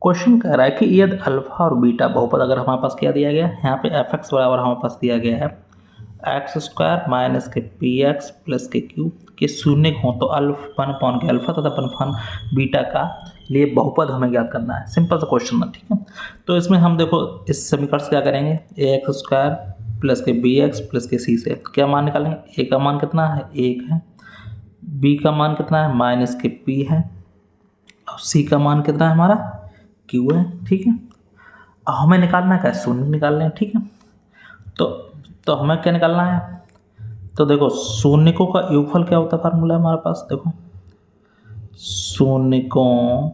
Question कह रहा है कि यदि अल्फा और बीटा बहुपद अगर हमारे पास क्या दिया गया है, यहाँ पे एफ एक्स बराबर हमारे पास दिया गया है एक्स स्क्वायर माइनस के पी एक्स प्लस के क्यू के शून्य हो तो वन अपॉन के अल्फा तथा वन अपॉन बीटा का लिए बहुपद हमें ज्ञात करना है। सिंपल सा क्वेश्चन है, ठीक है। तो इसमें हम देखो इस समीकरण से क्या करेंगे, ए एक्स स्क्वायर प्लस के बी एक्स प्लस के सी से क्या मान निकालेंगे, ए का मान कितना है 1 है, बी का मान कितना है माइनस के पी है और सी का मान कितना है हमारा क्यू है, ठीक है। अब हमें निकालना क्या है, शून्य निकालना है, ठीक है। तो हमें क्या निकालना है, तो देखो शून्यकों का योगफल क्या होता है, फार्मूला हमारे पास देखो शून्यकों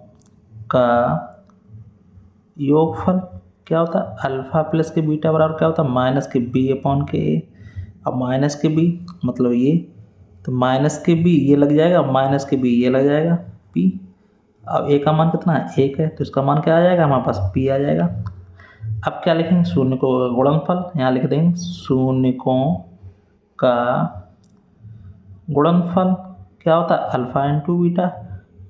का योगफल क्या होता है अल्फा प्लस के बीटा बराबर क्या होता है माइनस के बी अपॉन के ए। अब माइनस के बी मतलब ये, तो माइनस के बी ये लग जाएगा, माइनस के बी ये लग जाएगा पी। अब ए का मान कितना है 1 है, तो इसका मान क्या आ जाएगा हमारे पास पी आ जाएगा। अब क्या लिखेंगे, शून्यकों का गुणनफल, यहाँ लिख देंगे शून्यकों का गुणनफल क्या होता है अल्फा इंटू बीटा,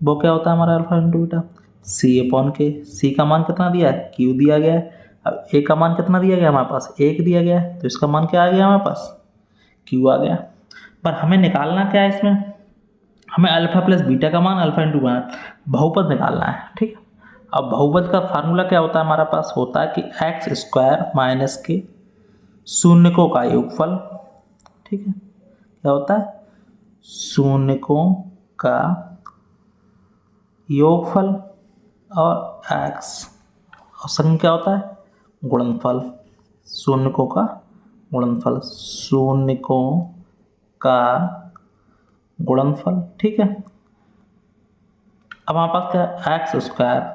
वो क्या होता है हमारा अल्फा इंटू बीटा सी अपॉन के। सी का मान कितना दिया है क्यू दिया गया है। अब ए का मान कितना दिया गया हमारे पास 1 दिया गया है, तो इसका मान क्या आ गया हमारे पास क्यू आ गया। पर हमें निकालना क्या है इसमें, हमें अल्फा प्लस बीटा का मान अल्फा इंटू बहुपद निकालना है, ठीक है। अब बहुपद का फार्मूला क्या होता है हमारा पास, होता है कि एक्स स्क्वायर माइनस के शून्यकों का योगफल, ठीक है। क्या होता है शून्यकों का योगफल और एक्स और संग क्या होता है गुणनफल, शून्यकों का गुणनफल, शून्यकों का गुणनफल, ठीक है। अब हमारे पास क्या एक्स स्क्वायर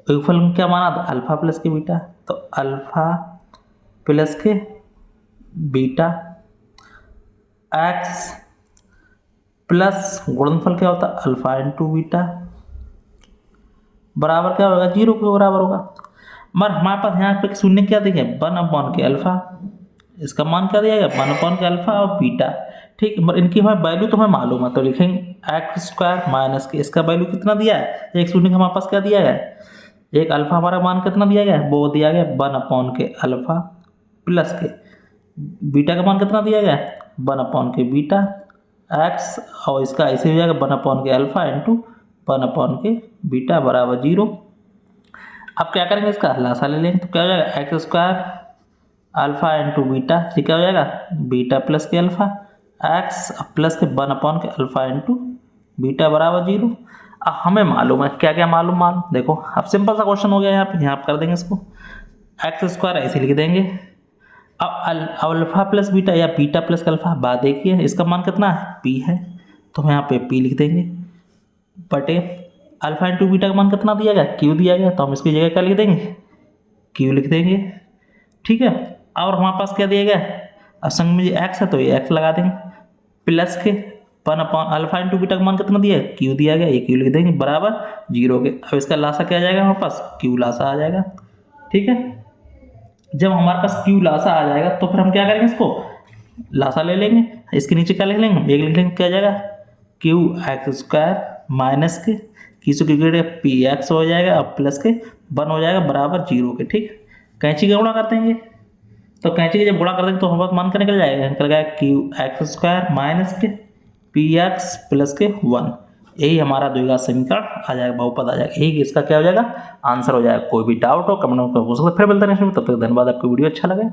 योगफल में क्या माना था अल्फा प्लस के बीटा, तो अल्फा प्लस के बीटा एक्स प्लस गुणनफल क्या होता है अल्फा इंटू बीटा बराबर क्या होगा 0 के बराबर होगा। मगर हमारे पास यहाँ पे शून्य क्या देंगे 1 अपॉन के अल्फा, इसका मान क्या दिया गया 1 अपॉन के अल्फा और बीटा, ठीक। मगर इनकी हमारी वैल्यू तो हमें मालूम है, तो लिखेंगे एक्स स्क्वायर माइनस के इसका वैल्यू कितना दिया है, एक शून्य हमारे पास क्या दिया है, एक अल्फा हमारा मान कितना दिया गया है वो दिया गया 1 अपॉन के अल्फा प्लस के बीटा का मान कितना दिया गया है 1 अपॉन के बीटा एक्स और इसका ऐसे हो जाएगा 1 अपॉन के अल्फा इंटू 1 अपॉन के बीटा बराबर 0। अब क्या करेंगे इसका लासा ले लेंगे, तो क्या हो जाएगा x square alpha into beta, ये क्या हो जाएगा बीटा प्लस के अल्फा एक्स प्लस के 1 अपॉन के अल्फा इंटू बीटा बराबर 0। अब हमें मालूम है क्या क्या मालूम देखो, अब सिंपल सा क्वेश्चन हो गया यहाँ पे कर देंगे इसको एक्स स्क्वायर ऐसे लिख देंगे। अब अल्फा प्लस बीटा या बीटा प्लस अल्फा बात देखिए इसका मान कितना है पी है, तो हम यहाँ पे पी लिख देंगे बटे अल्फा इंटू बीटा का मान कितना दिया गया क्यू दिया गया, तो हम इसकी जगह क्या लिख देंगे क्यू लिख देंगे, ठीक है। और हमारे पास क्या दिया गया अब संग में एक्स है तो ये एक्स लगा देंगे प्लस के 1 अपॉन अल्फा इंटू बीटा का मान कितना दिया है क्यू दिया गया, ये क्यू लिख देंगे बराबर 0 के। अब इसका लासा क्या आ जाएगा हमारे पास क्यू लासा आ जाएगा, ठीक है। जब हमारे पास क्यू लासा आ जाएगा तो फिर हम क्या करेंगे इसको लासा ले लेंगे, इसके नीचे क्या लिख लेंगे एक लिख लेंगे क्या आ जाएगा क्यू एक्स स्क्वायर माइनस के किसी की पी एक्स हो जाएगा अब प्लस के 1 हो जाएगा बराबर 0 के, ठीक। कैंची का गुणा कर देंगे, तो कैंची के जब गुणा कर देंगे तो हमारे मान का निकल जाएगा क्यू एक्स स्क्वायर माइनस के पी एक्स प्लस के 1, यही हमारा द्विघात समीकरण आ जाएगा, बहुपद आ जाएगा, यही इसका क्या हो जाएगा आंसर हो जाएगा। कोई भी डाउट हो कमेंट में पूछ सकते, फिर मिलते हैं नेक्स्ट में, तब तक धन्यवाद। आपको वीडियो अच्छा लगे